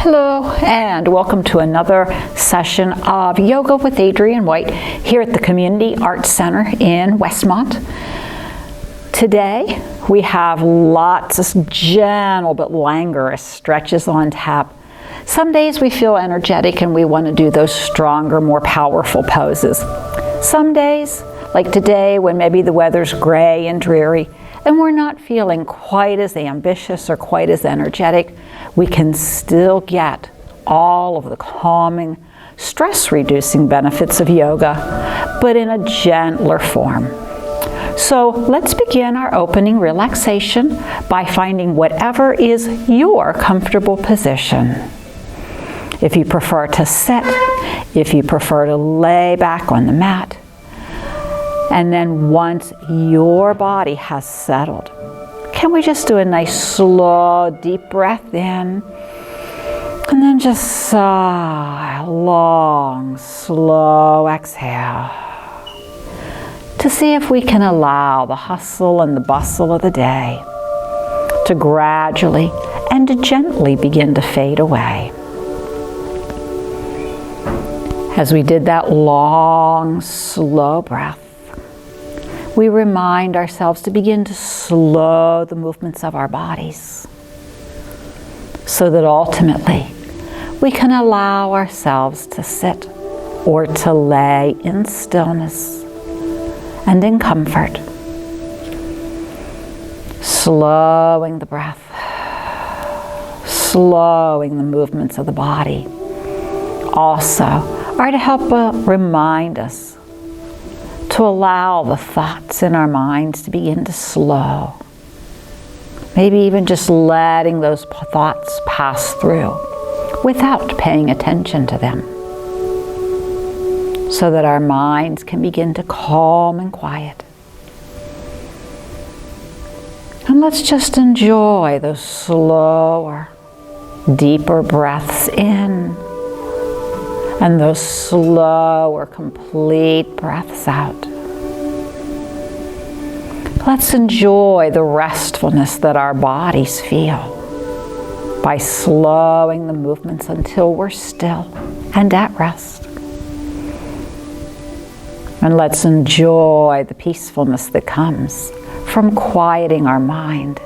Hello and welcome to another session of Yoga with Adriann White here at the Community Arts Center in Westmont. Today we have lots of gentle but languorous stretches on tap. Some days we feel energetic and we want to do those stronger, more powerful poses. Some days, like today when maybe the weather's gray and dreary and we're not feeling quite as ambitious or quite as energetic, we can still get all of the calming, stress-reducing benefits of yoga, but in a gentler form. So let's begin our opening relaxation by finding whatever is your comfortable position. If you prefer to sit, if you prefer to lay back on the mat, and then once your body has settled, can we just do a nice slow deep breath in and then just sigh, long slow exhale to see if we can allow the hustle and the bustle of the day to gradually and to gently begin to fade away. As we did that long slow breath, we remind ourselves to begin to slow the movements of our bodies so that ultimately we can allow ourselves to sit or to lay in stillness and in comfort. Slowing the breath, slowing the movements of the body also are to help remind us to allow the thoughts in our minds to begin to slow. Maybe even just letting those thoughts pass through without paying attention to them, so that our minds can begin to calm and quiet. And let's just enjoy those slower, deeper breaths in and those slower, complete breaths out. Let's enjoy the restfulness that our bodies feel by slowing the movements until we're still and at rest. And let's enjoy the peacefulness that comes from quieting our mind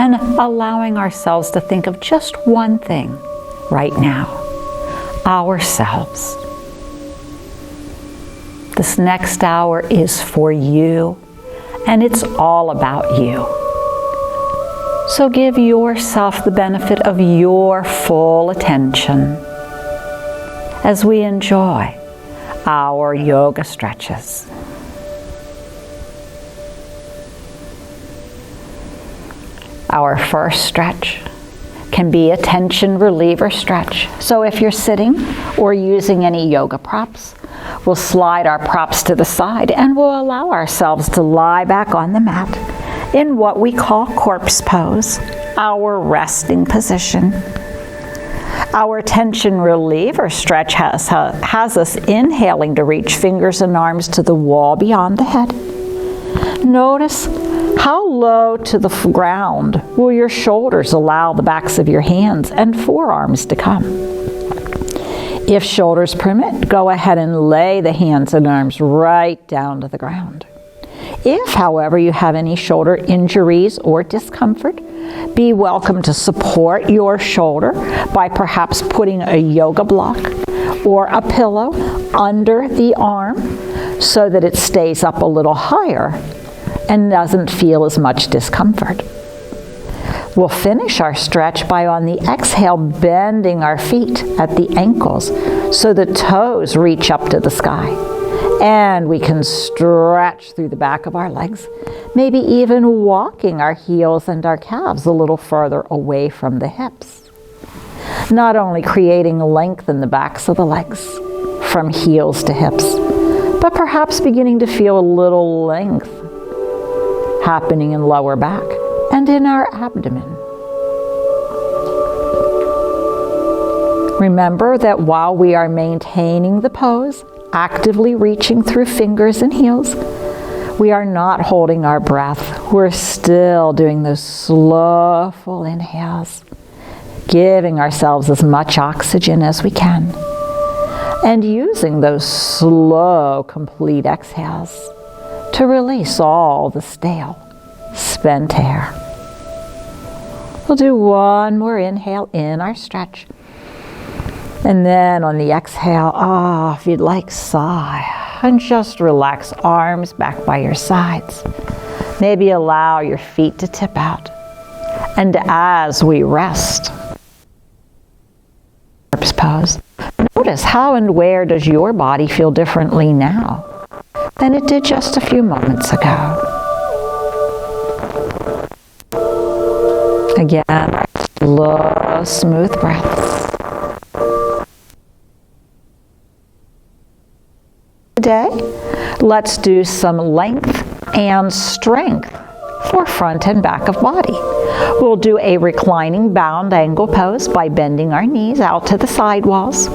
and allowing ourselves to think of just one thing right now: ourselves. This next hour is for you, and it's all about you. So give yourself the benefit of your full attention as we enjoy our yoga stretches. Our first stretch can be a tension reliever stretch. So if you're sitting or using any yoga props, we'll slide our props to the side and we'll allow ourselves to lie back on the mat in what we call corpse pose, our resting position. Our tension reliever stretch has us inhaling to reach fingers and arms to the wall beyond the head. Notice how low to the ground will your shoulders allow the backs of your hands and forearms to come. If shoulders permit, go ahead and lay the hands and arms right down to the ground. If, however, you have any shoulder injuries or discomfort, be welcome to support your shoulder by perhaps putting a yoga block or a pillow under the arm so that it stays up a little higher and doesn't feel as much discomfort. We'll finish our stretch by, on the exhale, bending our feet at the ankles so the toes reach up to the sky. And we can stretch through the back of our legs, maybe even walking our heels and our calves a little further away from the hips. Not only creating length in the backs of the legs from heels to hips, but perhaps beginning to feel a little length happening in lower back and in our abdomen. Remember that while we are maintaining the pose, actively reaching through fingers and heels, we are not holding our breath. We're still doing those slow, full inhales, giving ourselves as much oxygen as we can, and using those slow, complete exhales to release all the stale, spent air. We'll do one more inhale in our stretch. And then on the exhale, if you'd like, sigh. And just relax, arms back by your sides. Maybe allow your feet to tip out. And as we rest, pose, notice how and where does your body feel differently now than it did just a few moments ago. Again, slow, smooth breaths. Today, let's do some length and strength for front and back of body. We'll do a reclining bound angle pose by bending our knees out to the side walls,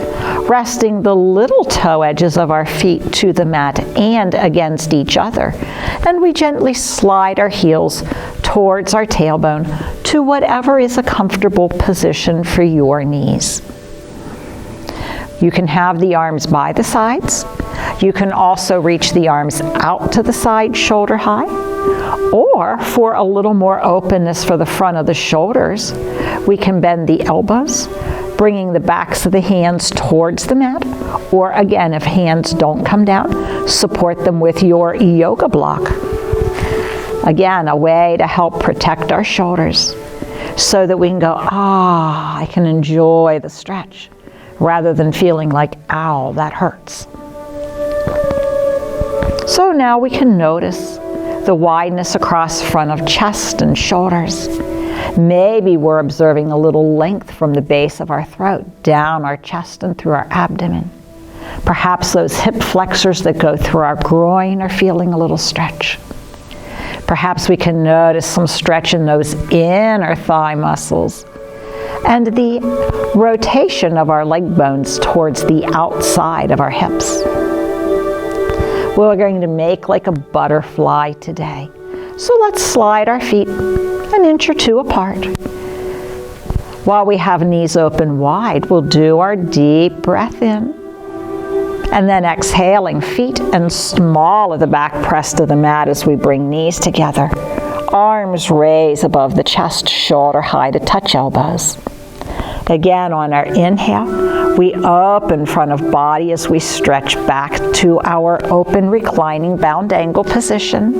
resting the little toe edges of our feet to the mat and against each other. And we gently slide our heels towards our tailbone to whatever is a comfortable position for your knees. You can have the arms by the sides. You can also reach the arms out to the side, shoulder high. Or for a little more openness for the front of the shoulders, we can bend the elbows, bringing the backs of the hands towards the mat. Or again, if hands don't come down, support them with your yoga block. Again, a way to help protect our shoulders so that we can go, I can enjoy the stretch, rather than feeling like, ow, that hurts. So now we can notice the wideness across front of chest and shoulders. Maybe we're observing a little length from the base of our throat, down our chest and through our abdomen. Perhaps those hip flexors that go through our groin are feeling a little stretch. Perhaps we can notice some stretch in those inner thigh muscles and the rotation of our leg bones towards the outside of our hips. We're going to make like a butterfly today. So let's slide our feet an inch or two apart. While we have knees open wide, we'll do our deep breath in. And then exhaling, feet and small of the back pressed to the mat as we bring knees together. Arms raise above the chest, shoulder high to touch elbows. Again, on our inhale, we open front of body as we stretch back to our open reclining bound angle position.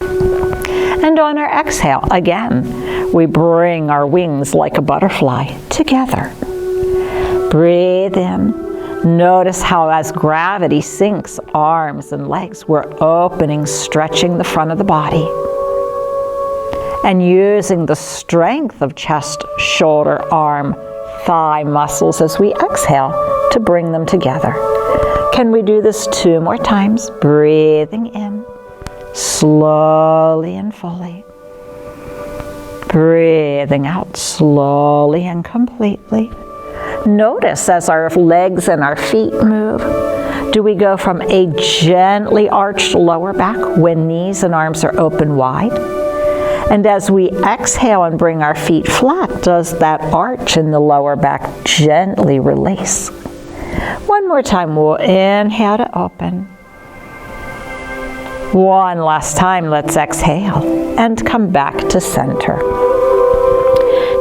And on our exhale, again, we bring our wings like a butterfly together. Breathe in. Notice how as gravity sinks arms and legs, we're opening, stretching the front of the body. And using the strength of chest, shoulder, arm, thigh muscles as we exhale to bring them together. Can we do this 2 more times? Breathing in, slowly and fully. Breathing out slowly and completely. Notice as our legs and our feet move, do we go from a gently arched lower back when knees and arms are open wide? And as we exhale and bring our feet flat, does that arch in the lower back gently release? One more time, we'll inhale to open. One last time, let's exhale and come back to center.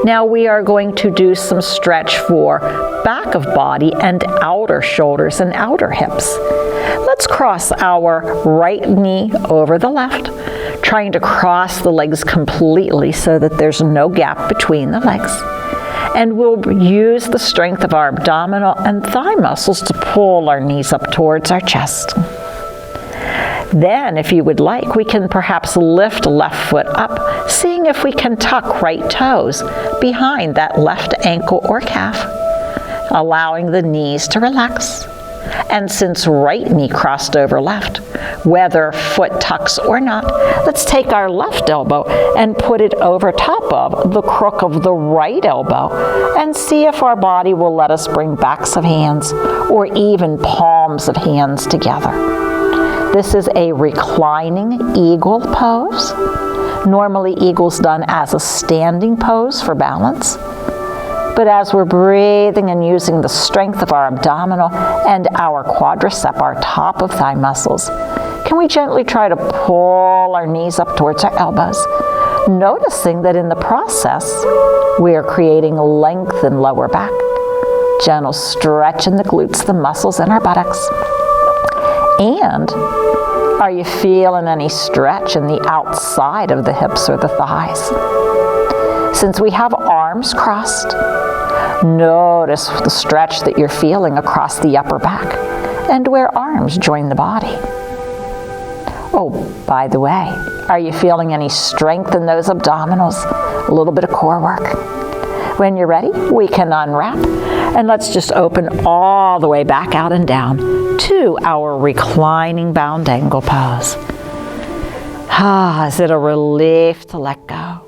Now we are going to do some stretch for back of body and outer shoulders and outer hips. Let's cross our right knee over the left, trying to cross the legs completely so that there's no gap between the legs. And we'll use the strength of our abdominal and thigh muscles to pull our knees up towards our chest. Then, if you would like, we can perhaps lift left foot up, seeing if we can tuck right toes behind that left ankle or calf, allowing the knees to relax. And since right knee crossed over left, whether foot tucks or not, let's take our left elbow and put it over top of the crook of the right elbow and see if our body will let us bring backs of hands or even palms of hands together. This is a reclining eagle pose. Normally, eagle's done as a standing pose for balance. But as we're breathing and using the strength of our abdominal and our quadricep, our top of thigh muscles, can we gently try to pull our knees up towards our elbows, noticing that in the process, we are creating length in lower back, gentle stretch in the glutes, the muscles in our buttocks. And are you feeling any stretch in the outside of the hips or the thighs? Since we have arms crossed, notice the stretch that you're feeling across the upper back and where arms join the body. Oh, by the way, are you feeling any strength in those abdominals? A little bit of core work. When you're ready, we can unwrap, and let's just open all the way back out and down to our reclining bound angle pose. Is it a relief to let go?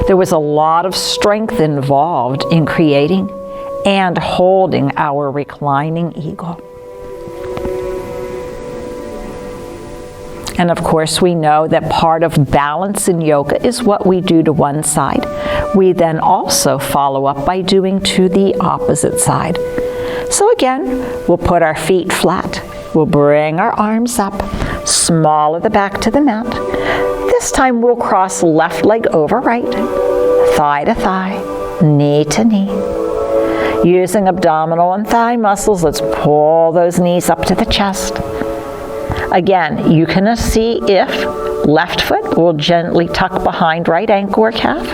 There was a lot of strength involved in creating and holding our reclining eagle. And of course, we know that part of balance in yoga is what we do to one side. We then also follow up by doing to the opposite side. So again, we'll put our feet flat. We'll bring our arms up, small at the back to the mat. This time we'll cross left leg over right, thigh to thigh, knee to knee. Using abdominal and thigh muscles, let's pull those knees up to the chest. Again, you can see if left foot will gently tuck behind right ankle or calf.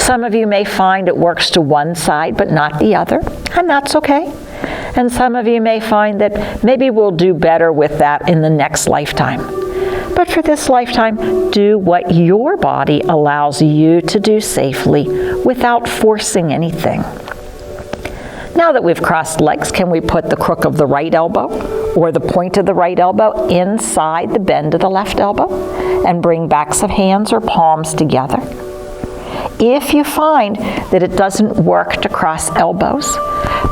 Some of you may find it works to one side but not the other, and that's okay. And some of you may find that maybe we'll do better with that in the next lifetime. But for this lifetime, do what your body allows you to do safely without forcing anything. Now that we've crossed legs, can we put the crook of the right elbow or the point of the right elbow inside the bend of the left elbow and bring backs of hands or palms together? If you find that it doesn't work to cross elbows,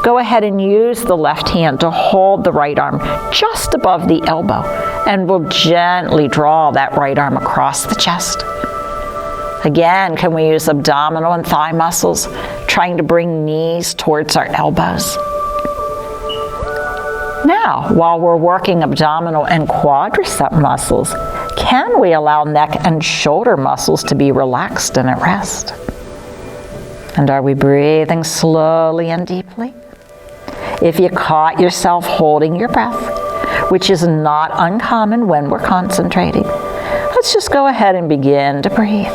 go ahead and use the left hand to hold the right arm just above the elbow, and we'll gently draw that right arm across the chest. Again, can we use abdominal and thigh muscles, trying to bring knees towards our elbows? Now, while we're working abdominal and quadricep muscles, can we allow neck and shoulder muscles to be relaxed and at rest? And are we breathing slowly and deeply? If you caught yourself holding your breath, which is not uncommon when we're concentrating, let's just go ahead and begin to breathe.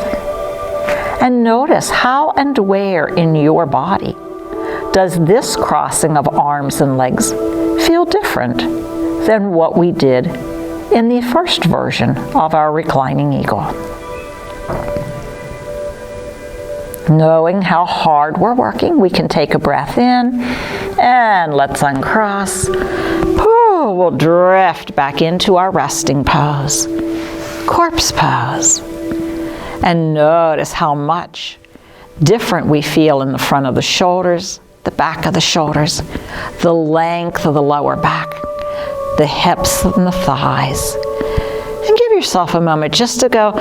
And notice how and where in your body does this crossing of arms and legs feel different than what we did in the first version of our reclining eagle. Knowing how hard we're working, we can take a breath in and let's uncross. We'll drift back into our resting pose, corpse pose. And notice how much different we feel in the front of the shoulders, the back of the shoulders, the length of the lower back, the hips and the thighs. And give yourself a moment just to go,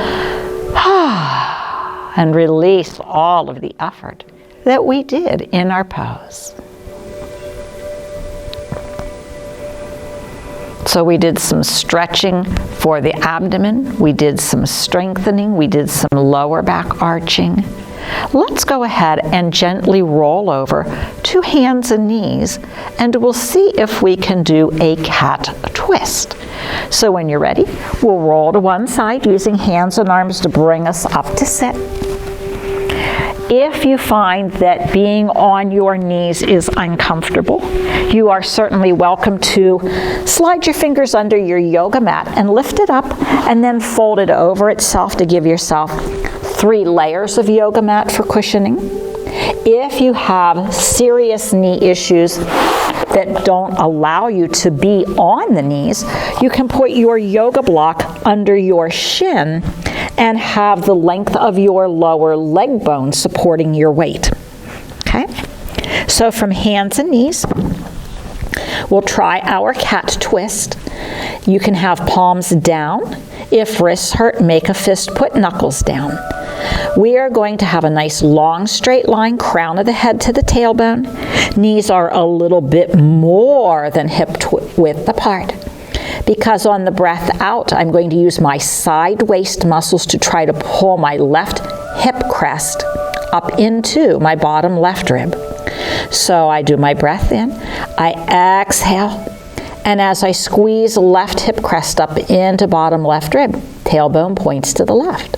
and release all of the effort that we did in our pose. So we did some stretching for the abdomen, we did some strengthening, we did some lower back arching. Let's go ahead and gently roll over to hands and knees, and we'll see if we can do a cat twist. So when you're ready, we'll roll to one side using hands and arms to bring us up to sit. If you find that being on your knees is uncomfortable, you are certainly welcome to slide your fingers under your yoga mat and lift it up and then fold it over itself to give yourself 3 layers of yoga mat for cushioning. If you have serious knee issues that don't allow you to be on the knees, you can put your yoga block under your shin and have the length of your lower leg bone supporting your weight. Okay? So from hands and knees, we'll try our cat twist. You can have palms down If wrists hurt, make a fist, put knuckles down. We are going to have a nice long straight line, crown of the head to the tailbone. Knees are a little bit more than hip width apart. Because on the breath out, I'm going to use my side waist muscles to try to pull my left hip crest up into my bottom left rib. So I do my breath in, I exhale, and as I squeeze left hip crest up into bottom left rib, tailbone points to the left.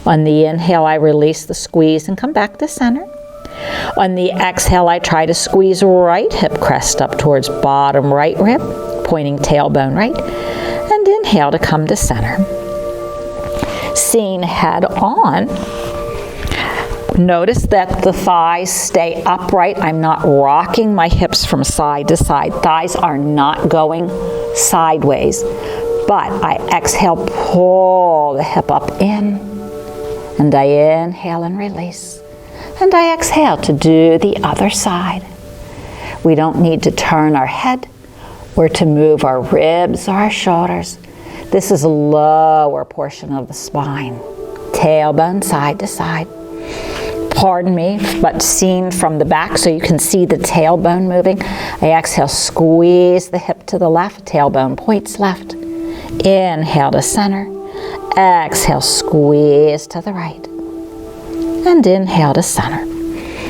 On the inhale, I release the squeeze and come back to center. On the exhale, I try to squeeze right hip crest up towards bottom right rib, pointing tailbone right, and inhale to come to center. Seeing head on, notice that the thighs stay upright. I'm not rocking my hips from side to side. Thighs are not going sideways, but I exhale, pull the hip up in, and I inhale and release. And I exhale to do the other side. We don't need to turn our head or to move our ribs or our shoulders. This is a lower portion of the spine. Tailbone side to side. Pardon me, but seen from the back so you can see the tailbone moving. I exhale, squeeze the hip to the left, tailbone points left. Inhale to center. Exhale, squeeze to the right. And inhale to center.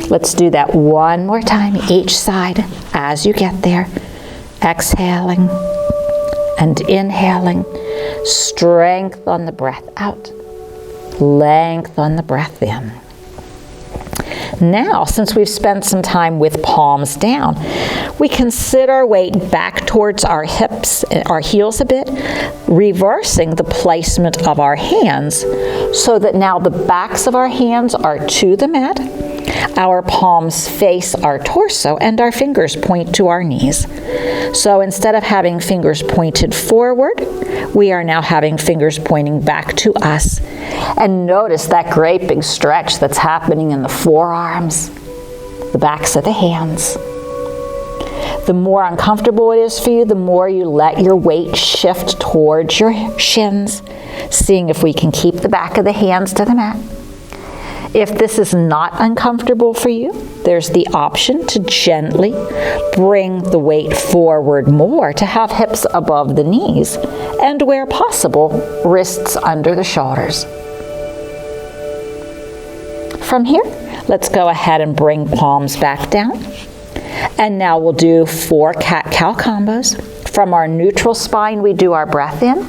Let's do that one more time, each side as you get there. Exhaling and inhaling. Strength on the breath out. Length on the breath in. Now, since we've spent some time with palms down, we can sit our weight back towards our hips, our heels a bit, reversing the placement of our hands so that now the backs of our hands are to the mat, our palms face our torso, and our fingers point to our knees. So instead of having fingers pointed forward, we are now having fingers pointing back to us. And notice that great big stretch that's happening in the forearms, the backs of the hands. The more uncomfortable it is for you, the more you let your weight shift towards your shins, seeing if we can keep the back of the hands to the mat. If this is not uncomfortable for you, there's the option to gently bring the weight forward more to have hips above the knees and, where possible, wrists under the shoulders. From here, let's go ahead and bring palms back down. And now we'll do 4 cat-cow combos. From our neutral spine, we do our breath in.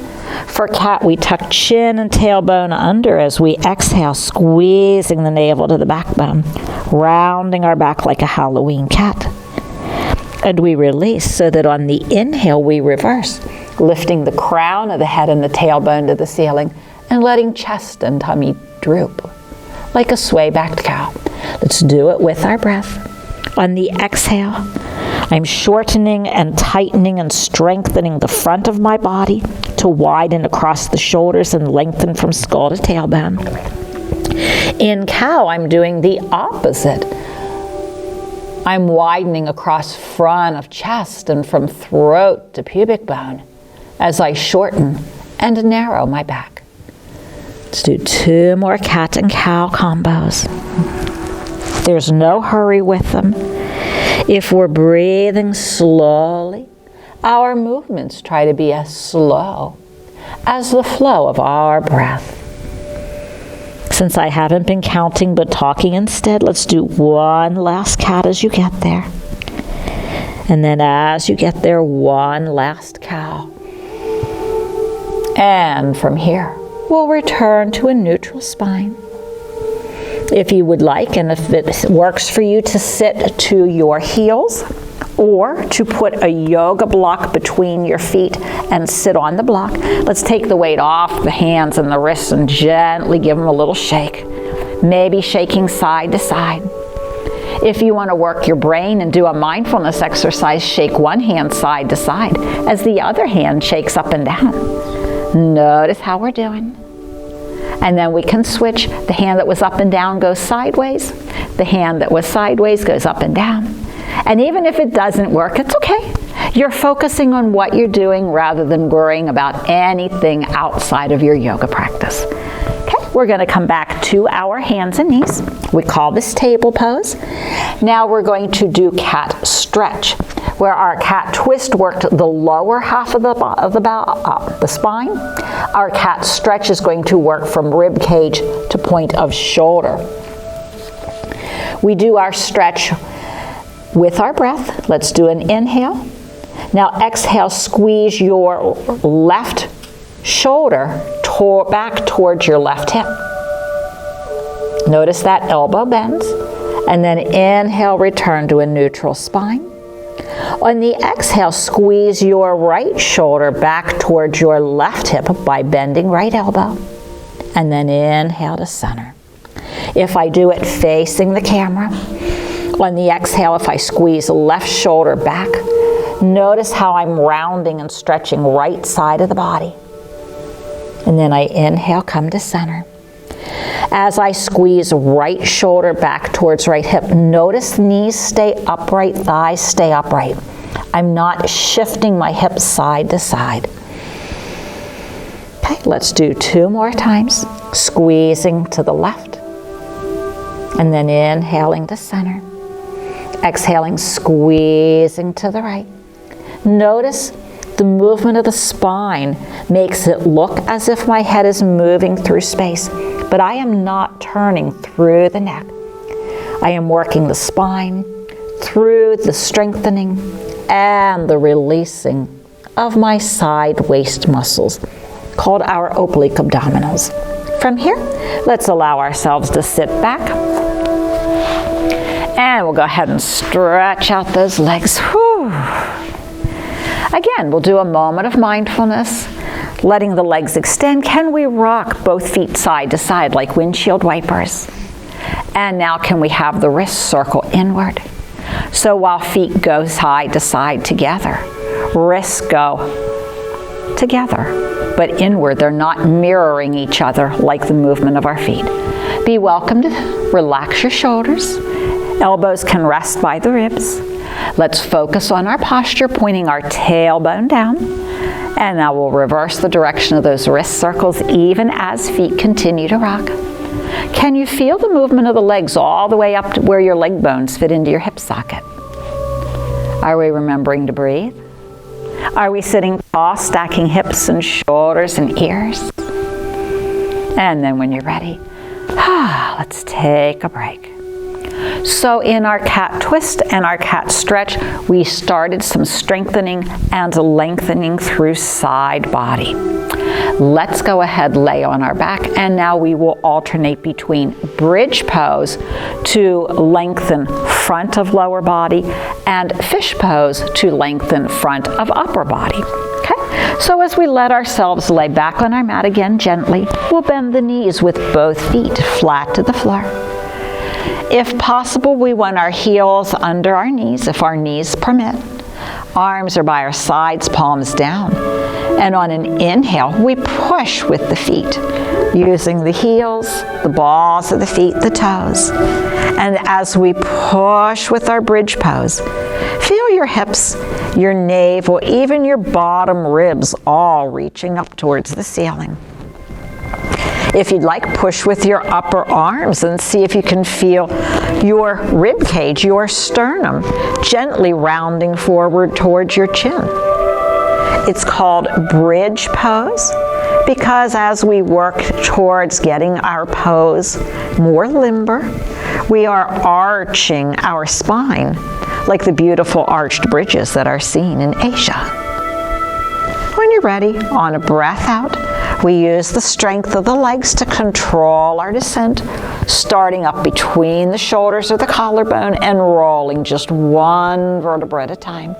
For cat, we tuck chin and tailbone under as we exhale, squeezing the navel to the backbone, rounding our back like a Halloween cat. And we release so that on the inhale, we reverse, lifting the crown of the head and the tailbone to the ceiling and letting chest and tummy droop like a sway-backed cow. Let's do it with our breath. On the exhale, I'm shortening and tightening and strengthening the front of my body to widen across the shoulders and lengthen from skull to tailbone. In cow, I'm doing the opposite. I'm widening across front of chest and from throat to pubic bone as I shorten and narrow my back. Let's do 2 more cat and cow combos. There's no hurry with them. If we're breathing slowly, our movements try to be as slow as the flow of our breath. Since I haven't been counting but talking instead, let's do 1 last cat as you get there. And then as you get there, 1 last cow. And from here, we'll return to a neutral spine. If you would like, and if it works for you, to sit to your heels or to put a yoga block between your feet and sit on the block. Let's take the weight off the hands and the wrists and gently give them a little shake, maybe shaking side to side. If you want to work your brain and do a mindfulness exercise, shake one hand side to side as the other hand shakes up and down. Notice how we're doing. And then we can switch. The hand that was up and down goes sideways. The hand that was sideways goes up and down. And even if it doesn't work, it's okay. You're focusing on what you're doing rather than worrying about anything outside of your yoga practice. Okay, we're going to come back to our hands and knees. We call this table pose. Now we're going to do cat stretch, where our cat twist worked the lower half of the spine. Our cat stretch is going to work from rib cage to point of shoulder. We do our stretch with our breath. Let's do an inhale. Now exhale, squeeze your left shoulder back towards your left hip. Notice that elbow bends. And then inhale, return to a neutral spine. On the exhale, squeeze your right shoulder back towards your left hip by bending right elbow. And then inhale to center. If I do it facing the camera, on the exhale, if I squeeze left shoulder back, notice how I'm rounding and stretching right side of the body. And then I inhale, come to center. As I squeeze right shoulder back towards right hip, notice knees stay upright, thighs stay upright. I'm not shifting my hips side to side. Okay, let's do 2 more times. Squeezing to the left. And then inhaling to center. Exhaling, squeezing to the right. Notice the movement of the spine makes it look as if my head is moving through space, but I am not turning through the neck. I am working the spine through the strengthening and the releasing of my side waist muscles, called our oblique abdominals. From here, let's allow ourselves to sit back. And we'll go ahead and stretch out those legs. Whew. Again, we'll do a moment of mindfulness, letting the legs extend. Can we rock both feet side to side like windshield wipers? And now can we have the wrists circle inward? So while feet go side to side together, wrists go together, but inward. They're not mirroring each other like the movement of our feet. Be welcome to relax your shoulders. Elbows can rest by the ribs. Let's focus on our posture, pointing our tailbone down. And now we'll reverse the direction of those wrist circles even as feet continue to rock. Can you feel the movement of the legs all the way up to where your leg bones fit into your hip socket? Are we remembering to breathe? Are we sitting tall, stacking hips and shoulders and ears? And then when you're ready, let's take a break. So in our cat twist and our cat stretch, we started some strengthening and lengthening through side body. Let's go ahead, lay on our back, and now we will alternate between bridge pose to lengthen front of lower body and fish pose to lengthen front of upper body. Okay? So as we let ourselves lay back on our mat again gently, we'll bend the knees with both feet flat to the floor. If possible, we want our heels under our knees, if our knees permit. Arms are by our sides, palms down. And on an inhale, we push with the feet, using the heels, the balls of the feet, the toes. And as we push with our bridge pose, feel your hips, your navel, even your bottom ribs all reaching up towards the ceiling. If you'd like, push with your upper arms and see if you can feel your rib cage, your sternum, gently rounding forward towards your chin. It's called bridge pose because as we work towards getting our pose more limber, we are arching our spine like the beautiful arched bridges that are seen in Asia. When you're ready, on a breath out, we use the strength of the legs to control our descent, starting up between the shoulders or the collarbone and rolling just one vertebra at a time,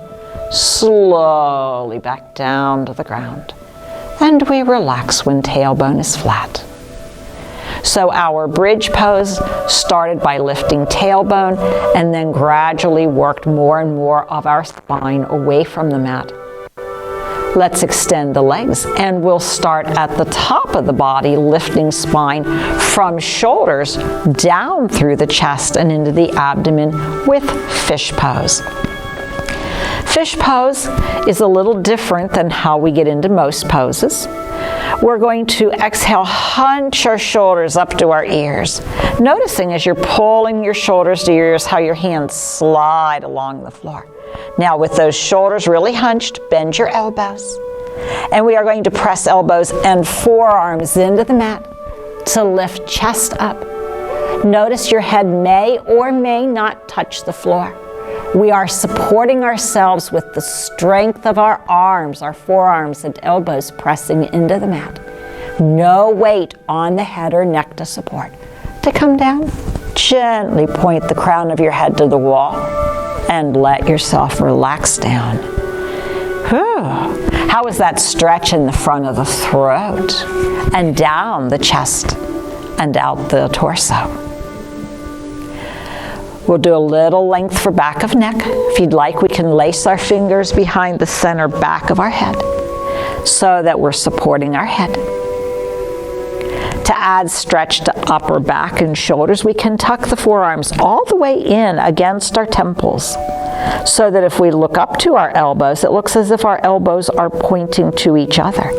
slowly back down to the ground. And we relax when tailbone is flat. So our bridge pose started by lifting tailbone and then gradually worked more and more of our spine away from the mat. Let's extend the legs, and we'll start at the top of the body, lifting spine from shoulders down through the chest and into the abdomen with fish pose. Fish pose is a little different than how we get into most poses. We're going to exhale, hunch our shoulders up to our ears. Noticing as you're pulling your shoulders to your ears how your hands slide along the floor. Now with those shoulders really hunched, bend your elbows. And we are going to press elbows and forearms into the mat to lift chest up. Notice your head may or may not touch the floor. We are supporting ourselves with the strength of our arms, our forearms and elbows pressing into the mat. No weight on the head or neck to support. To come down, gently point the crown of your head to the wall and let yourself relax down. Whew. How was that stretch in the front of the throat and down the chest and out the torso? We'll do a little length for back of neck. If you'd like, we can lace our fingers behind the center back of our head so that we're supporting our head. To add stretch to upper back and shoulders, we can tuck the forearms all the way in against our temples so that if we look up to our elbows, it looks as if our elbows are pointing to each other.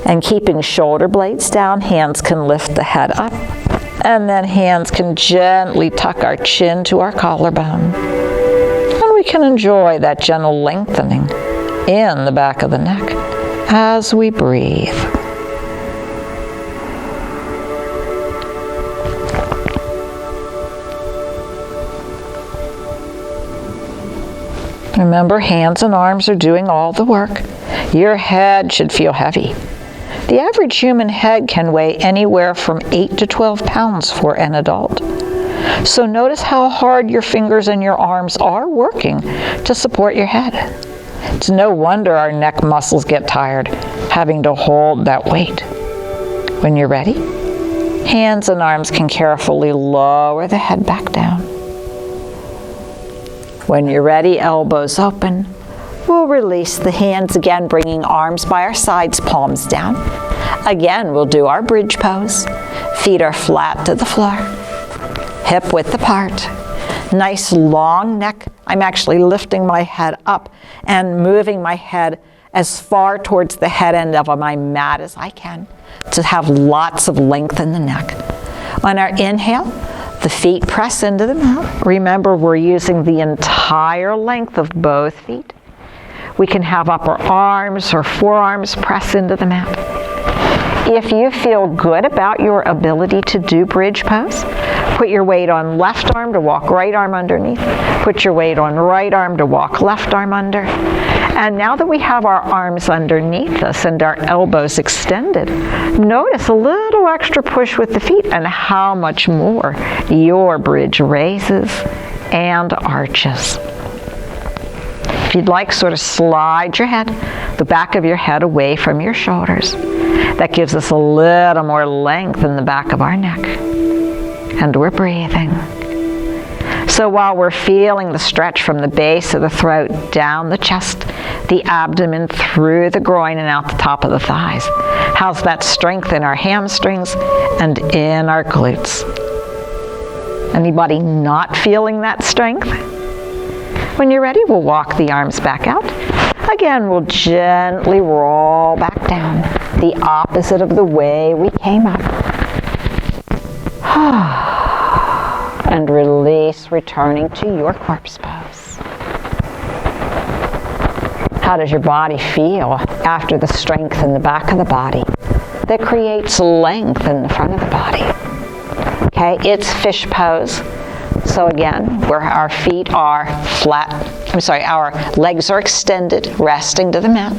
And keeping shoulder blades down, hands can lift the head up. And then hands can gently tuck our chin to our collarbone. And we can enjoy that gentle lengthening in the back of the neck as we breathe. Remember, hands and arms are doing all the work. Your head should feel heavy. The average human head can weigh anywhere from 8 to 12 pounds for an adult. So notice how hard your fingers and your arms are working to support your head. It's no wonder our neck muscles get tired having to hold that weight. When you're ready, hands and arms can carefully lower the head back down. When you're ready, elbows open. We'll release the hands again, bringing arms by our sides, palms down. Again, we'll do our bridge pose. Feet are flat to the floor. Hip width apart. Nice long neck. I'm actually lifting my head up and moving my head as far towards the head end of my mat as I can to have lots of length in the neck. On our inhale, the feet press into the mat. Remember, we're using the entire length of both feet. We can have upper arms or forearms press into the mat. If you feel good about your ability to do bridge pose, put your weight on left arm to walk right arm underneath. Put your weight on right arm to walk left arm under. And now that we have our arms underneath us and our elbows extended, notice a little extra push with the feet and how much more your bridge raises and arches. If you'd like, sort of slide your head, the back of your head away from your shoulders. That gives us a little more length in the back of our neck. And we're breathing. So while we're feeling the stretch from the base of the throat, down the chest, the abdomen, through the groin, and out the top of the thighs. How's that strength in our hamstrings and in our glutes? Anybody not feeling that strength? When you're ready, we'll walk the arms back out. Again, we'll gently roll back down, the opposite of the way we came up. And release, returning to your corpse pose. How does your body feel after the strength in the back of the body that creates length in the front of the body? Okay, it's fish pose. So again, where our feet are flat, our legs are extended, resting to the mat.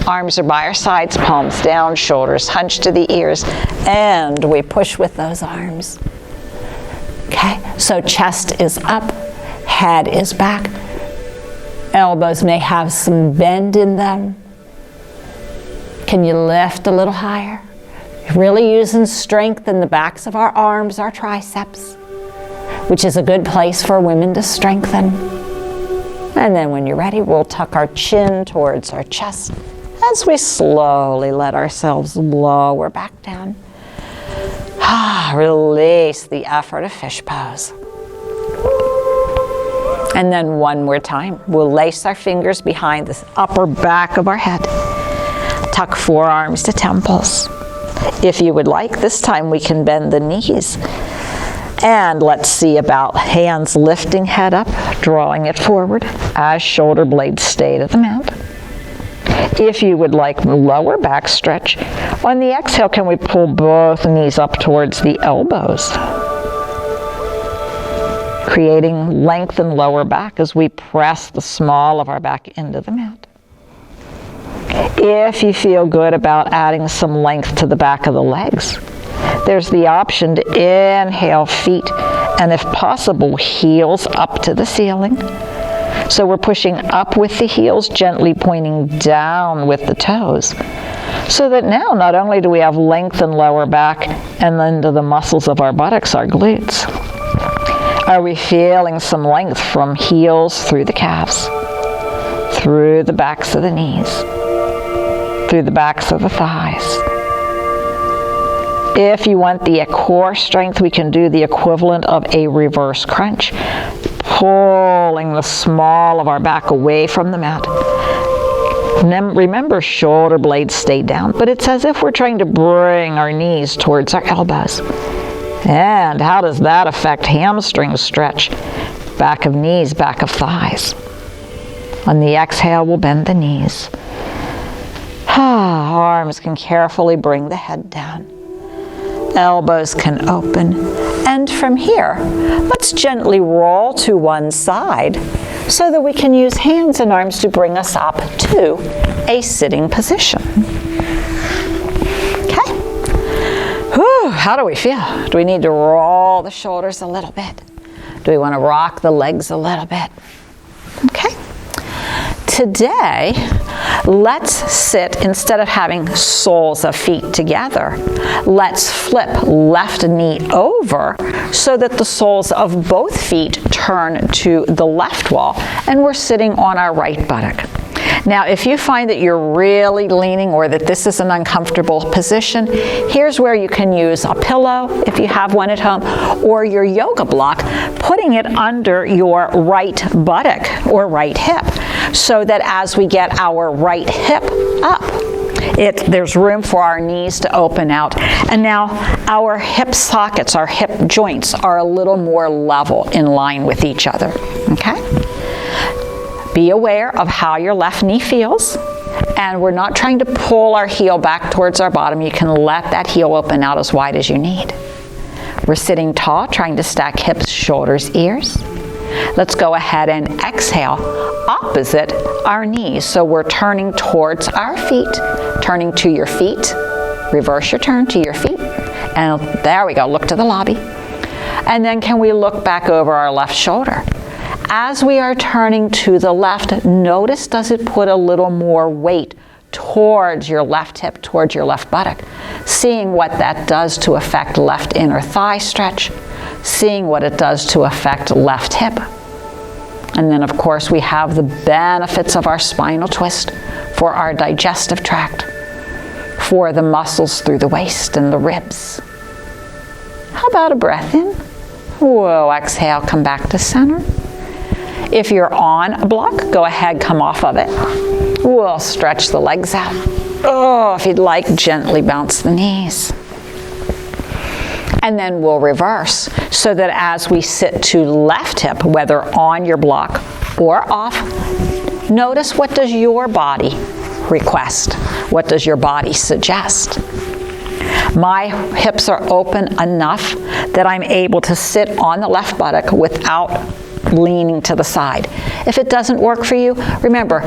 Arms are by our sides, palms down, shoulders hunched to the ears, and we push with those arms. Okay, so chest is up, head is back. Elbows may have some bend in them. Can you lift a little higher? Really using strength in the backs of our arms, our triceps, which is a good place for women to strengthen. And then when you're ready, we'll tuck our chin towards our chest as we slowly let ourselves lower back down. Release the effort of fish pose. And then one more time. We'll lace our fingers behind the upper back of our head. Tuck forearms to temples. If you would like, this time we can bend the knees. And let's see about hands lifting head up, drawing it forward as shoulder blades stay to the mat. If you would like lower back stretch, on the exhale, can we pull both knees up towards the elbows? Creating length in lower back as we press the small of our back into the mat. If you feel good about adding some length to the back of the legs, there's the option to inhale feet, and if possible, heels up to the ceiling. So we're pushing up with the heels, gently pointing down with the toes. So that now not only do we have length in lower back and then to the muscles of our buttocks, our glutes, are we feeling some length from heels through the calves, through the backs of the knees, through the backs of the thighs. If you want the core strength, we can do the equivalent of a reverse crunch, pulling the small of our back away from the mat. Remember, shoulder blades stay down, but it's as if we're trying to bring our knees towards our elbows. And how does that affect hamstring stretch? Back of knees, back of thighs. On the exhale, we'll bend the knees. Arms can carefully bring the head down. Elbows can open. And from here, let's gently roll to one side so that we can use hands and arms to bring us up to a sitting position. Okay. Whew, how do we feel? Do we need to roll the shoulders a little bit? Do we want to rock the legs a little bit? Okay. Today, let's sit, instead of having soles of feet together, let's flip left knee over so that the soles of both feet turn to the left wall and we're sitting on our right buttock. Now, if you find that you're really leaning or that this is an uncomfortable position, here's where you can use a pillow, if you have one at home, or your yoga block, putting it under your right buttock or right hip, so that as we get our right hip up, there's room for our knees to open out. And now our hip sockets, our hip joints, are a little more level in line with each other. Okay? Be aware of how your left knee feels. And we're not trying to pull our heel back towards our bottom. You can let that heel open out as wide as you need. We're sitting tall, trying to stack hips, shoulders, ears. Let's go ahead and exhale opposite our knees. So we're turning towards our feet, turning to your feet. Reverse your turn to your feet. And there we go, look to the lobby. And then can we look back over our left shoulder? As we are turning to the left, notice, does it put a little more weight towards your left hip, towards your left buttock? Seeing what that does to affect left inner thigh stretch, seeing what it does to affect left hip. And then, of course, we have the benefits of our spinal twist for our digestive tract, for the muscles through the waist and the ribs. How about a breath in? Whoa, exhale, come back to center. If you're on a block, go ahead, come off of it. We'll stretch the legs out. Oh, if you'd like, gently bounce the knees. And then we'll reverse so that as we sit to left hip, whether on your block or off, notice, what does your body request? What does your body suggest? My hips are open enough that I'm able to sit on the left buttock without leaning to the side. If it doesn't work for you, remember,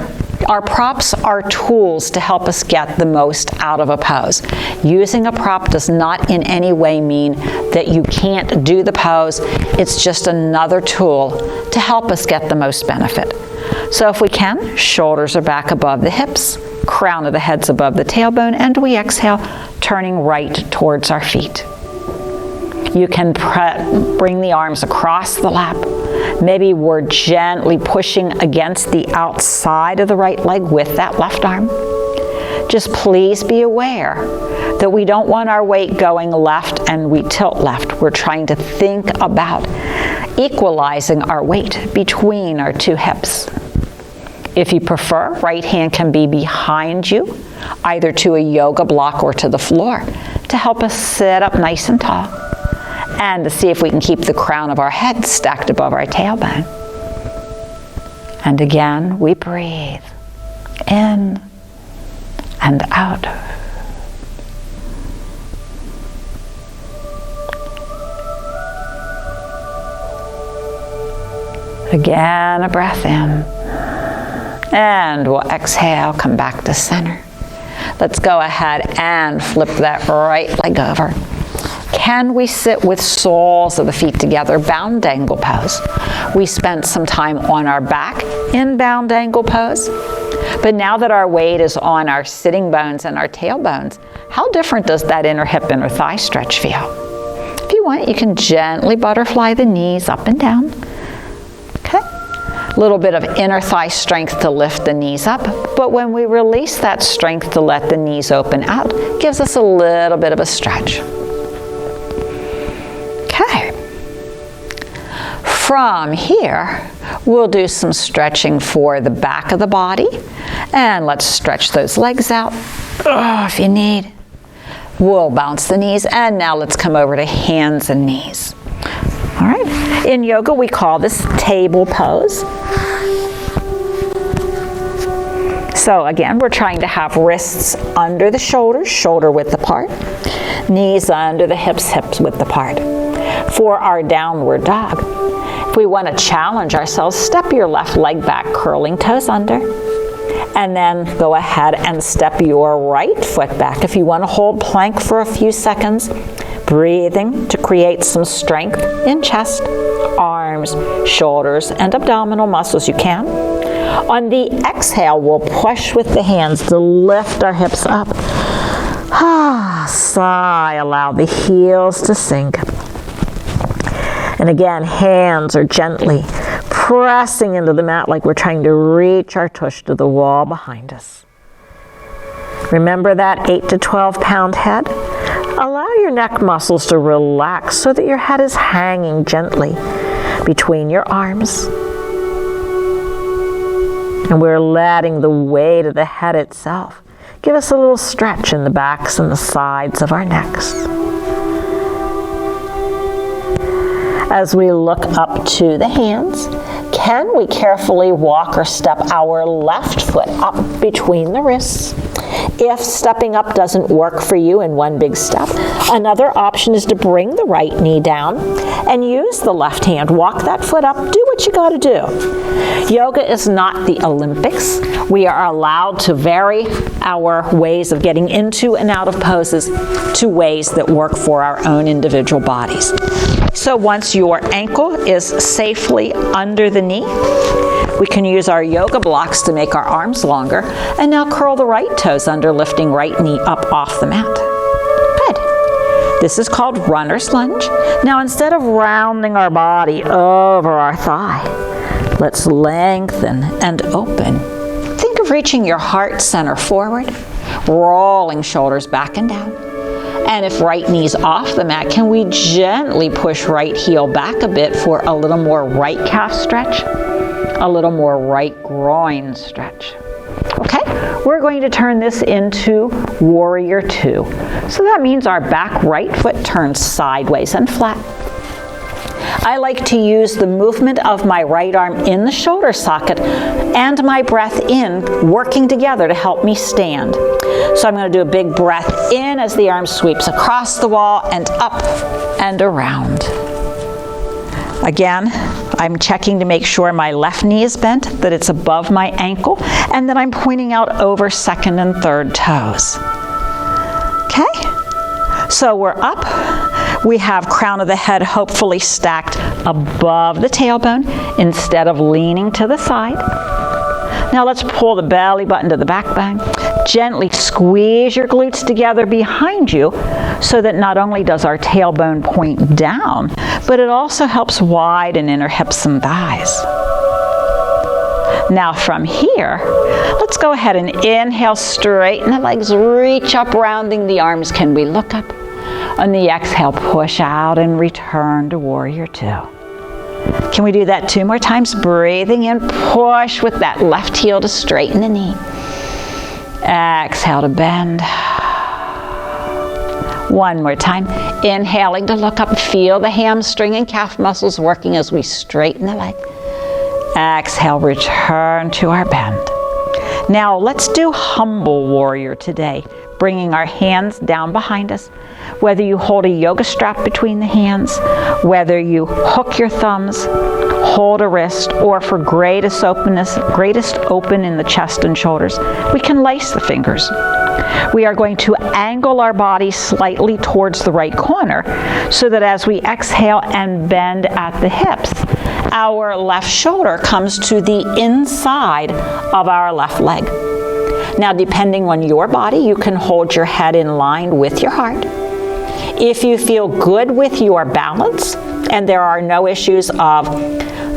our props are tools to help us get the most out of a pose. Using a prop does not in any way mean that you can't do the pose. It's just another tool to help us get the most benefit. So if we can, shoulders are back above the hips, crown of the head's above the tailbone, and we exhale, turning right towards our feet. You can bring the arms across the lap. Maybe we're gently pushing against the outside of the right leg with that left arm. Just please be aware that we don't want our weight going left and we tilt left. We're trying to think about equalizing our weight between our two hips. If you prefer, right hand can be behind you, either to a yoga block or to the floor, to help us sit up nice and tall, and to see if we can keep the crown of our head stacked above our tailbone. And again, we breathe in and out. Again, a breath in. And we'll exhale, come back to center. Let's go ahead and flip that right leg over. Can we sit with soles of the feet together, bound angle pose? We spent some time on our back in bound angle pose, but now that our weight is on our sitting bones and our tailbones, how different does that inner hip, inner thigh stretch feel? If you want, you can gently butterfly the knees up and down. Okay. A little bit of inner thigh strength to lift the knees up, but when we release that strength to let the knees open out, gives us a little bit of a stretch. Okay. From here, we'll do some stretching for the back of the body, and let's stretch those legs out if you need. We'll bounce the knees, and now let's come over to hands and knees. All right. In yoga, we call this table pose. So again, we're trying to have wrists under the shoulders, shoulder width apart, knees under the hips, hips width apart. For our downward dog, if we want to challenge ourselves, step your left leg back, curling toes under, and then go ahead and step your right foot back. If you want to hold plank for a few seconds, breathing to create some strength in chest, arms, shoulders, and abdominal muscles, you can. On the exhale, we'll push with the hands to lift our hips up. Sigh, allow the heels to sink. And again, hands are gently pressing into the mat like we're trying to reach our tush to the wall behind us. Remember that 8 to 12 pound head? Allow your neck muscles to relax so that your head is hanging gently between your arms. And we're letting the weight of the head itself give us a little stretch in the backs and the sides of our necks. As we look up to the hands, can we carefully walk or step our left foot up between the wrists? If stepping up doesn't work for you in one big step, another option is to bring the right knee down and use the left hand. Walk that foot up, do what you gotta do. Yoga is not the Olympics. We are allowed to vary our ways of getting into and out of poses to ways that work for our own individual bodies. So once your ankle is safely under the knee, we can use our yoga blocks to make our arms longer, and now curl the right toes under, lifting right knee up off the mat. Good. This is called runner's lunge. Now instead of rounding our body over our thigh, let's lengthen and open. Think of reaching your heart center forward, rolling shoulders back and down. And if right knee's off the mat, can we gently push right heel back a bit for a little more right calf stretch, a little more right groin stretch. Okay, we're going to turn this into Warrior Two. So that means our back right foot turns sideways and flat. I like to use the movement of my right arm in the shoulder socket and my breath in working together to help me stand. So I'm going to do a big breath in as the arm sweeps across the wall and up and around. Again, I'm checking to make sure my left knee is bent, that it's above my ankle, and that I'm pointing out over second and third toes. Okay? So we're up. We have crown of the head hopefully stacked above the tailbone instead of leaning to the side. Now let's pull the belly button to the backbone. Gently squeeze your glutes together behind you so that not only does our tailbone point down, but it also helps widen inner hips and thighs. Now from here, let's go ahead and inhale, straighten the legs, reach up, rounding the arms. Can we look up? On the exhale, push out and return to Warrior Two. Can we do that 2 more times? Breathing in, push with that left heel to straighten the knee. Exhale to bend. 1 more time. Inhaling to look up, feel the hamstring and calf muscles working as we straighten the leg. Exhale, return to our bend. Now let's do humble warrior today, bringing our hands down behind us. Whether you hold a yoga strap between the hands, whether you hook your thumbs, hold a wrist, or for greatest open in the chest and shoulders, we can lace the fingers. We are going to angle our body slightly towards the right corner so that as we exhale and bend at the hips, our left shoulder comes to the inside of our left leg. Now, depending on your body, you can hold your head in line with your heart. If you feel good with your balance and there are no issues of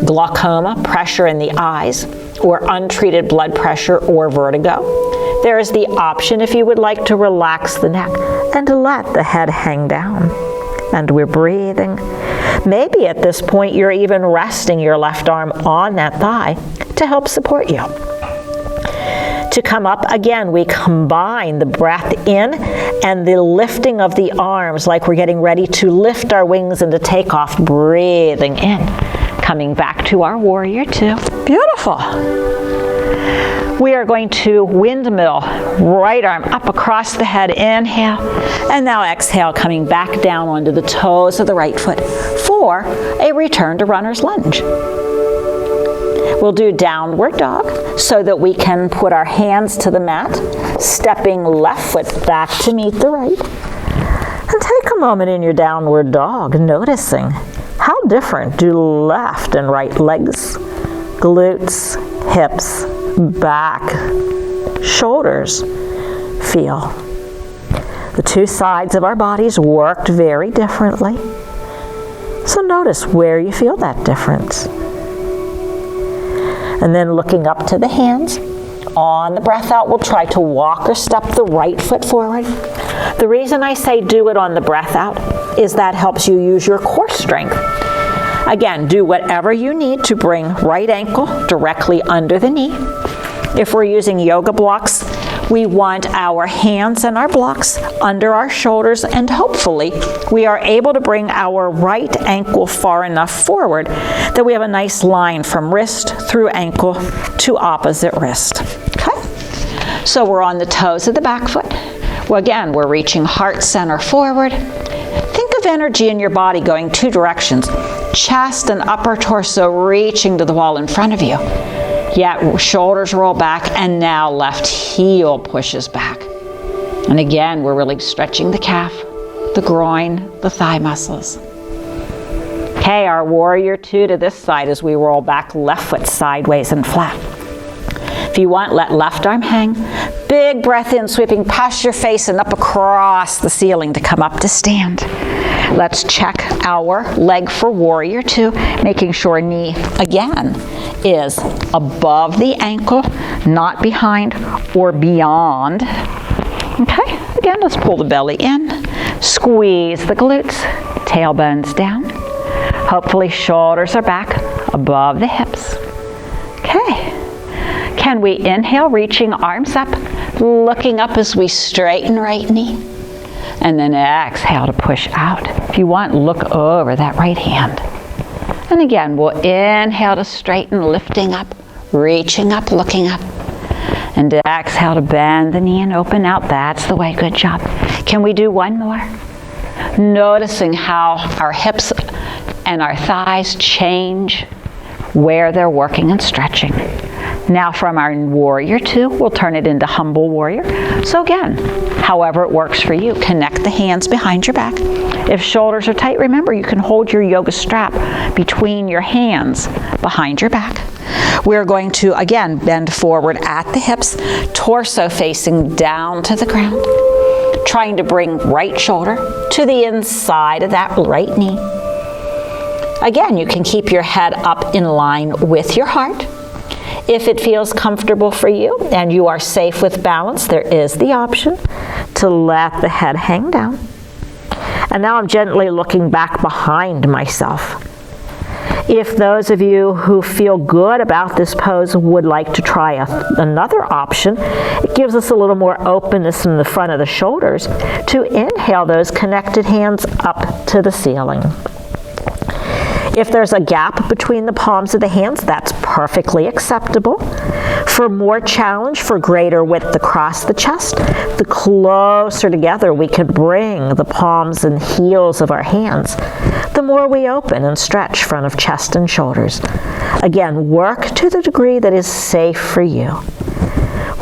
glaucoma, pressure in the eyes, or untreated blood pressure or vertigo, there is the option if you would like to relax the neck and to let the head hang down. And we're breathing. Maybe at this point you're even resting your left arm on that thigh to help support you. To come up again, we combine the breath in and the lifting of the arms like we're getting ready to lift our wings and to take off, breathing in. Coming back to our warrior two. Beautiful. We are going to windmill, right arm up across the head, inhale, and now exhale, coming back down onto the toes of the right foot for a return to runner's lunge. We'll do downward dog so that we can put our hands to the mat, stepping left foot back to meet the right. And take a moment in your downward dog, noticing how different do left and right legs, glutes, hips, back, shoulders feel. The two sides of our bodies worked very differently. So notice where you feel that difference. And then looking up to the hands. On the breath out, we'll try to walk or step the right foot forward. The reason I say do it on the breath out is that helps you use your core strength. Again, do whatever you need to bring right ankle directly under the knee. If we're using yoga blocks, we want our hands and our blocks under our shoulders, and hopefully we are able to bring our right ankle far enough forward that we have a nice line from wrist through ankle to opposite wrist. Okay? So we're on the toes of the back foot. Well, again, we're reaching heart center forward. Think of energy in your body going 2 directions. Chest and upper torso reaching to the wall in front of you. Yet shoulders roll back, and now left heel pushes back. And again, we're really stretching the calf, the groin, the thigh muscles. Okay, our warrior two to this side as we roll back left foot sideways and flat. If you want, let left arm hang. Big breath in, sweeping past your face and up across the ceiling to come up to stand. Let's check our leg for warrior two, making sure knee, again, is above the ankle, not behind or beyond. Okay, again, let's pull the belly in, squeeze the glutes, tailbones down. Hopefully shoulders are back above the hips. Okay, can we inhale, reaching arms up, looking up as we straighten right knee. And then exhale to push out. If you want, look over that right hand. And again, we'll inhale to straighten, lifting up, reaching up, looking up. And exhale to bend the knee and open out. That's the way. Good job. Can we do one more? Noticing how our hips and our thighs change where they're working and stretching. Now from our warrior two, we'll turn it into humble warrior. So again, however it works for you, connect the hands behind your back. If shoulders are tight, remember you can hold your yoga strap between your hands behind your back. We're going to, again, bend forward at the hips, torso facing down to the ground, trying to bring right shoulder to the inside of that right knee. Again, you can keep your head up in line with your heart. If it feels comfortable for you and you are safe with balance, there is the option to let the head hang down. And now I'm gently looking back behind myself. If those of you who feel good about this pose would like to try another option, it gives us a little more openness in the front of the shoulders to inhale those connected hands up to the ceiling. If there's a gap between the palms of the hands, that's perfectly acceptable. For more challenge, for greater width across the chest, the closer together we can bring the palms and heels of our hands, the more we open and stretch front of chest and shoulders. Again, work to the degree that is safe for you.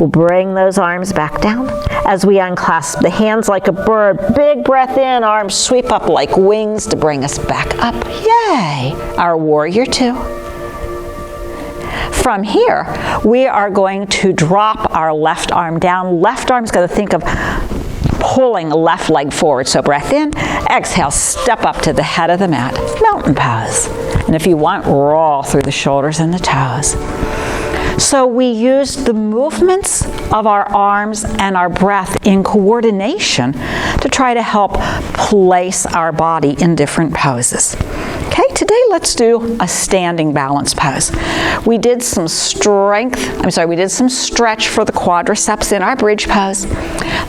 We'll bring those arms back down as we unclasp the hands like a bird. Big breath in, arms sweep up like wings to bring us back up. Yay! Our warrior two. From here, we are going to drop our left arm down. Left arm's going to think of pulling left leg forward. So breath in, exhale, step up to the head of the mat. Mountain pose. And if you want, roll through the shoulders and the toes. So we use the movements of our arms and our breath in coordination to try to help place our body in different poses. Okay, today let's do a standing balance pose. We did some stretch for the quadriceps in our bridge pose.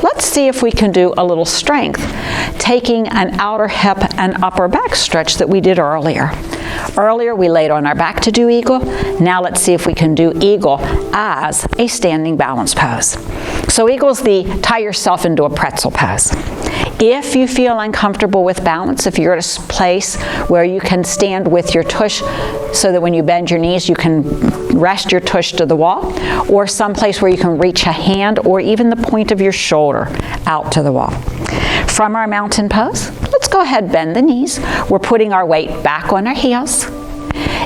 Let's see if we can do a little strength, taking an outer hip and upper back stretch that we did earlier. Earlier we laid on our back to do eagle. Now let's see if we can do eagle as a standing balance pose. So eagle is the tie yourself into a pretzel pose. If you feel uncomfortable with balance, if you're at a place where you can stand with your tush so that when you bend your knees you can rest your tush to the wall, or someplace where you can reach a hand or even the point of your shoulder out to the wall. From our mountain pose, let's go ahead, bend the knees. We're putting our weight back on our heels.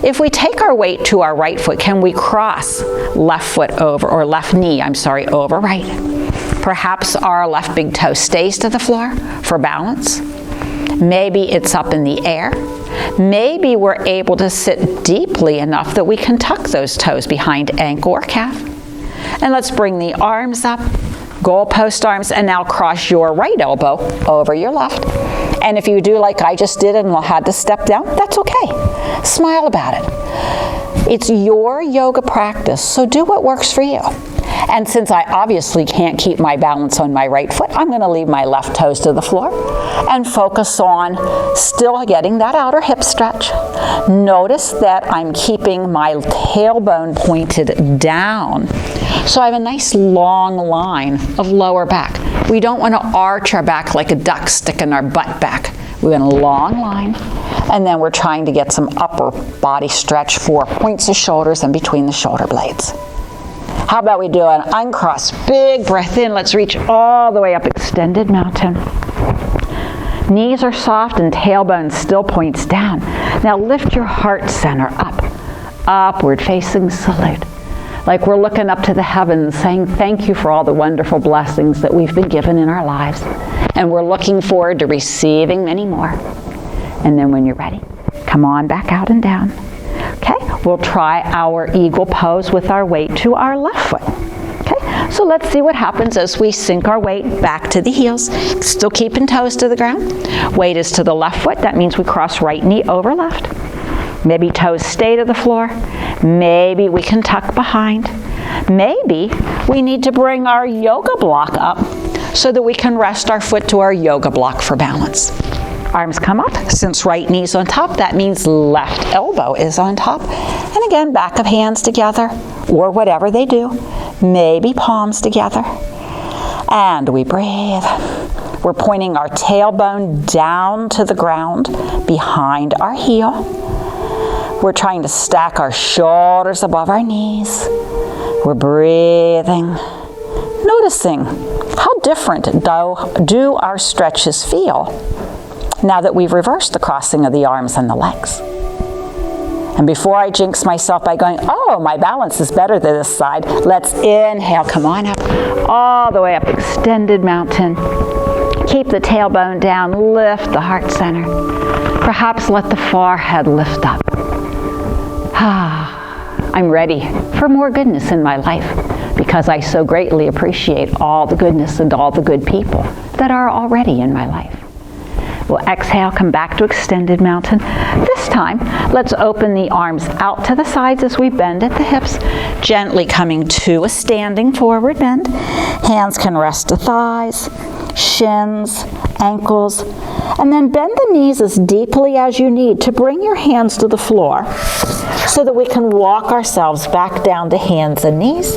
If we take our weight to our right foot, can we cross left knee over right? Perhaps our left big toe stays to the floor for balance. Maybe it's up in the air. Maybe we're able to sit deeply enough that we can tuck those toes behind ankle or calf. And let's bring the arms up, goalpost arms, and now cross your right elbow over your left. And if you do like I just did and had to step down, that's okay. Smile about it. It's your yoga practice, so do what works for you. And since I obviously can't keep my balance on my right foot, I'm going to leave my left toes to the floor and focus on still getting that outer hip stretch. Notice that I'm keeping my tailbone pointed down. So I have a nice long line of lower back. We don't want to arch our back like a duck sticking our butt back. We want a long line. And then we're trying to get some upper body stretch for points of shoulders and between the shoulder blades. How about we do an uncrossed, big breath in. Let's reach all the way up, extended mountain. Knees are soft and tailbone still points down. Now lift your heart center up, upward facing salute. Like we're looking up to the heavens saying thank you for all the wonderful blessings that we've been given in our lives. And we're looking forward to receiving many more. And then when you're ready, come on back out and down. Okay, we'll try our eagle pose with our weight to our left foot. Okay, so let's see what happens as we sink our weight back to the heels, still keeping toes to the ground. Weight is to the left foot. That means we cross right knee over left. Maybe toes stay to the floor. Maybe we can tuck behind. Maybe we need to bring our yoga block up so that we can rest our foot to our yoga block for balance. Arms come up. Since right knee's on top, that means left elbow is on top. And again, back of hands together, or whatever they do. Maybe palms together. And we breathe. We're pointing our tailbone down to the ground behind our heel. We're trying to stack our shoulders above our knees. We're breathing. Noticing how different do our stretches feel now that we've reversed the crossing of the arms and the legs. And before I jinx myself by going, oh, my balance is better than this side, let's inhale, come on up, all the way up, extended mountain. Keep the tailbone down, lift the heart center. Perhaps let the forehead lift up. I'm ready for more goodness in my life because I so greatly appreciate all the goodness and all the good people that are already in my life. We'll exhale, come back to extended mountain. This time, let's open the arms out to the sides as we bend at the hips, gently coming to a standing forward bend. Hands can rest the thighs, shins, ankles, and then bend the knees as deeply as you need to bring your hands to the floor so that we can walk ourselves back down to hands and knees.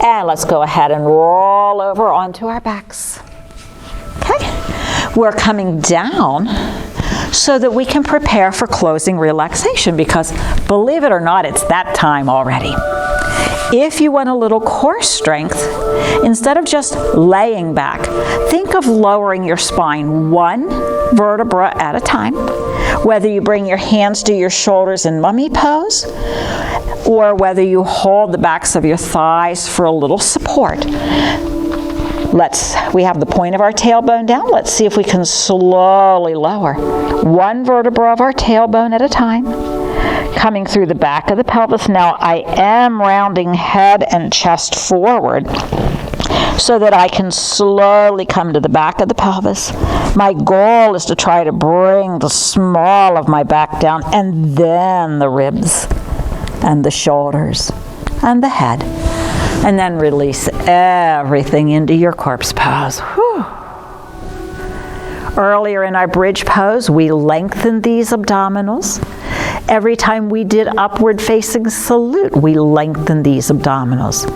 And let's go ahead and roll over onto our backs. Okay, we're coming down so that we can prepare for closing relaxation, because believe it or not, it's that time already. If you want a little core strength, instead of just laying back, think of lowering your spine one vertebra at a time. Whether you bring your hands to your shoulders in mummy pose, or whether you hold the backs of your thighs for a little support. We have the point of our tailbone down. Let's see if we can slowly lower one vertebra of our tailbone at a time, coming through the back of the pelvis. Now I am rounding head and chest forward so that I can slowly come to the back of the pelvis. My goal is to try to bring the small of my back down, and then the ribs and the shoulders and the head, and then release everything into your corpse pose. Whew. Earlier in our bridge pose, we lengthened these abdominals. Every time we did upward facing salute, we lengthened these abdominals.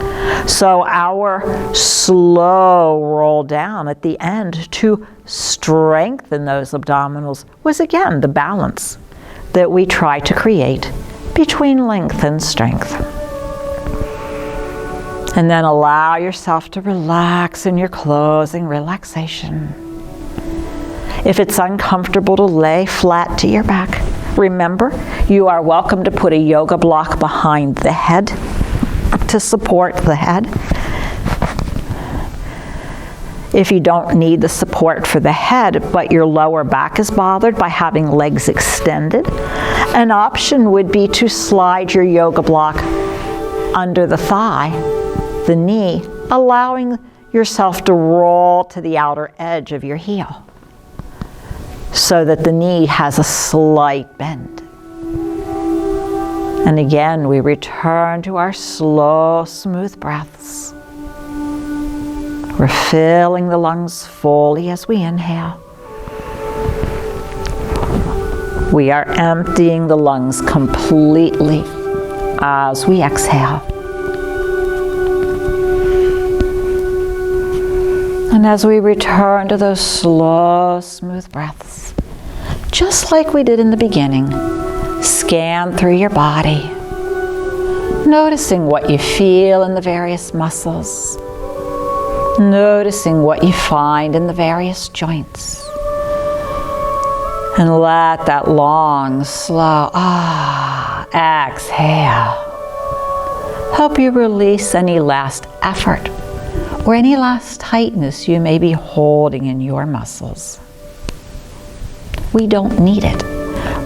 So our slow roll down at the end to strengthen those abdominals was again the balance that we try to create between length and strength. And then allow yourself to relax in your closing relaxation. If it's uncomfortable to lay flat to your back, remember, you are welcome to put a yoga block behind the head to support the head. If you don't need the support for the head, but your lower back is bothered by having legs extended, an option would be to slide your yoga block under the thigh, the knee, allowing yourself to roll to the outer edge of your heel so that the knee has a slight bend. And again, we return to our slow, smooth breaths. We're filling the lungs fully as we inhale. We are emptying the lungs completely as we exhale. And as we return to those slow, smooth breaths, just like we did in the beginning, scan through your body, noticing what you feel in the various muscles, noticing what you find in the various joints. And let that long, slow, exhale help you release any last effort or any last tightness you may be holding in your muscles. We don't need it.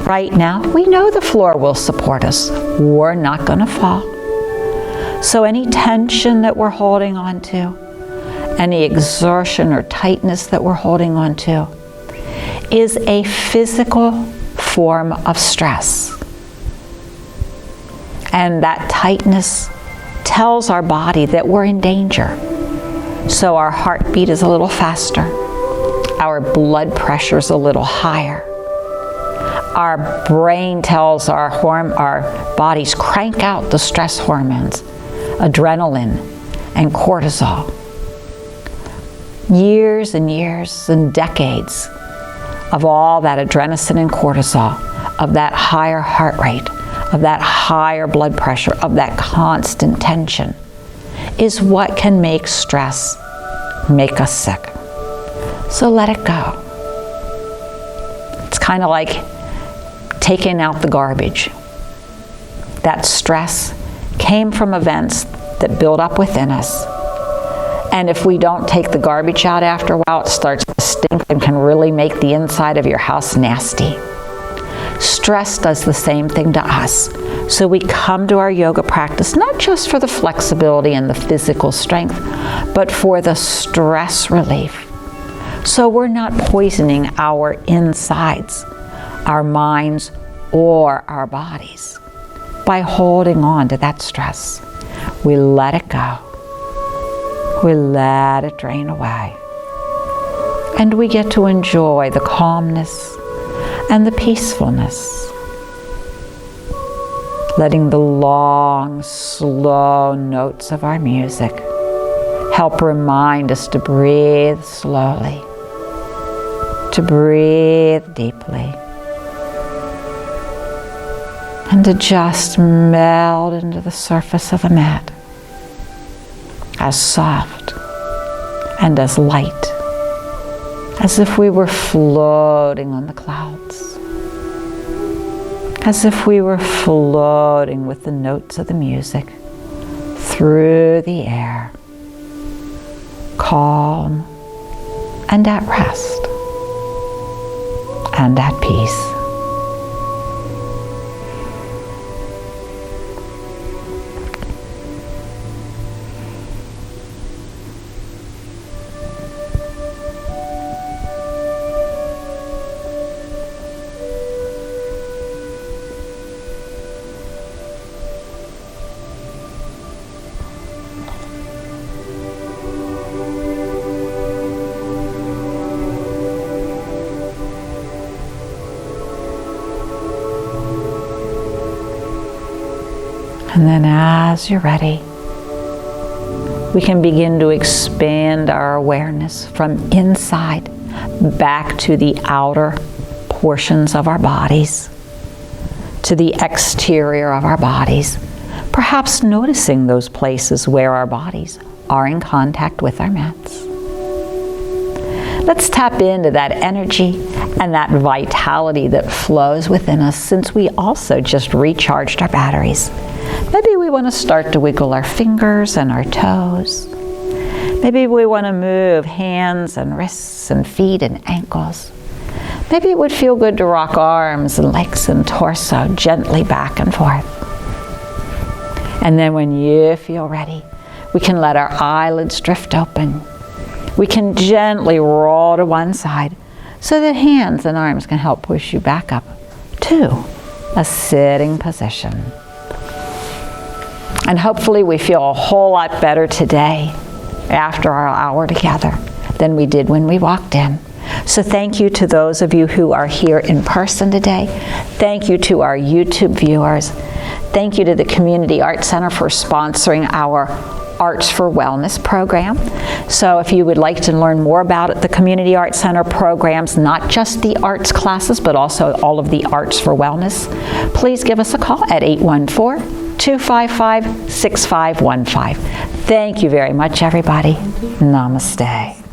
Right now, we know the floor will support us. We're not going to fall. So any tension that we're holding on to, any exertion or tightness that we're holding on to, is a physical form of stress. And that tightness tells our body that we're in danger. So our heartbeat is a little faster. Our blood pressure is a little higher. Our brain tells our bodies crank out the stress hormones, adrenaline and cortisol. Years and years and decades of all that adrenaline and cortisol, of that higher heart rate, of that higher blood pressure, of that constant tension, is what can make stress make us sick. So let it go. It's kind of like taking out the garbage. That stress came from events that build up within us. And if we don't take the garbage out after a while, it starts to stink and can really make the inside of your house nasty. Stress does the same thing to us. So we come to our yoga practice not just for the flexibility and the physical strength, but for the stress relief, so we're not poisoning our insides, our minds, or our bodies by holding on to that stress. We let it go. We let it drain away. And we get to enjoy the calmness and the peacefulness, letting the long, slow notes of our music help remind us to breathe slowly, to breathe deeply, and to just melt into the surface of the mat, as soft and as light as if we were floating on the clouds, as if we were floating with the notes of the music through the air, calm and at rest and at peace. And then as you're ready, we can begin to expand our awareness from inside back to the outer portions of our bodies, to the exterior of our bodies, perhaps noticing those places where our bodies are in contact with our mats. Let's tap into that energy and that vitality that flows within us, since we also just recharged our batteries. Maybe we want to start to wiggle our fingers and our toes. Maybe we want to move hands and wrists and feet and ankles. Maybe it would feel good to rock arms and legs and torso gently back and forth. And then when you feel ready, we can let our eyelids drift open. We can gently roll to one side so that hands and arms can help push you back up to a sitting position. And hopefully we feel a whole lot better today after our hour together than we did when we walked in. So thank you to those of you who are here in person today. Thank you to our YouTube viewers. Thank you to the Community Arts Center for sponsoring our Arts4Wellness program. So if you would like to learn more about it, the Community Arts Center programs, not just the arts classes, but also all of the Arts4Wellness, please give us a call at 814-255-6515. Thank you very much, everybody. Namaste.